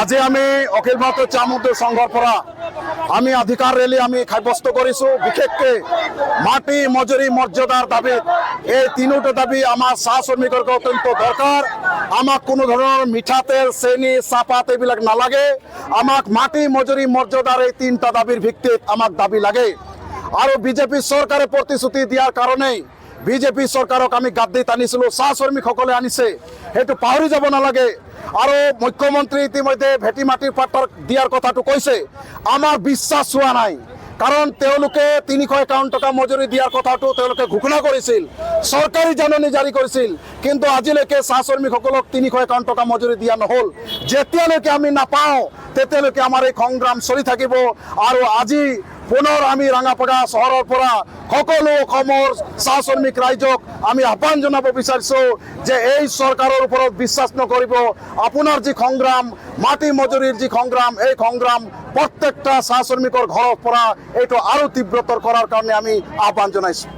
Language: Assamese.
আজি আমি অখিল ভাৰতীয় চাহ মজদুৰ সংঘৰ পৰা আমি অধিকাৰ ৰেলী আমি সাব্যস্ত কৰিছোঁ। বিশেষকৈ মাটি মজুৰি মৰ্যাদাৰ দাবীত এই তিনিটা দাবী আমাৰ চাহ শ্ৰমিকৰ অত্যন্ত দৰকাৰ। আমাক কোনো ধৰণৰ মিঠাতেল চেনি চাহপাত এইবিলাক নালাগে। আমাক মাটি মজুৰি মৰ্যাদাৰ এই তিনিটা দাবীৰ ভিত্তিত আমাক দাবী লাগে। আৰু বিজেপি চৰকাৰে প্ৰতিশ্ৰুতি দিয়াৰ কাৰণেই বিজেপি চৰকাৰক আমি গাদ্দিত আনিছিলোঁ, চাহ শ্ৰমিকসকলে আনিছে, সেইটো পাহৰি যাব নালাগে। আৰু মুখ্যমন্ত্ৰী ইতিমধ্যে ভেটি মাটিৰ পাট্টা দিয়াৰ কথাটো কৈছে, আমাৰ বিশ্বাস হোৱা নাই। কাৰণ তেওঁলোকে 351 টকা মজুৰি দিয়াৰ কথাটো তেওঁলোকে ঘোষণা কৰিছিল, চৰকাৰী জাননী জাৰি কৰিছিল, কিন্তু আজিলৈকে চাহ শ্ৰমিকসকলক 351 টকা মজুৰি দিয়া নহ'ল। যেতিয়ালৈকে আমি নাপাওঁ তেতিয়ালৈকে আমাৰ এই সংগ্ৰাম চলি থাকিব। আৰু আজি পুনৰ আমি ৰাঙাপাৰা চহৰৰ পৰা সকলো অসমৰ চাহ শ্ৰমিক ৰাইজক আমি আহ্বান জনাব বিচাৰিছোঁ যে এই চৰকাৰৰ ওপৰত বিশ্বাস নকৰিব। আপোনাৰ যি সংগ্ৰাম, মাটি মজুৰিৰ যি সংগ্ৰাম, এই সংগ্ৰাম প্ৰত্যেকটা চাহ শ্ৰমিকৰ ঘৰৰ পৰা এইটো আৰু তীব্ৰতৰ কৰাৰ কাৰণে আমি আহ্বান জনাইছোঁ।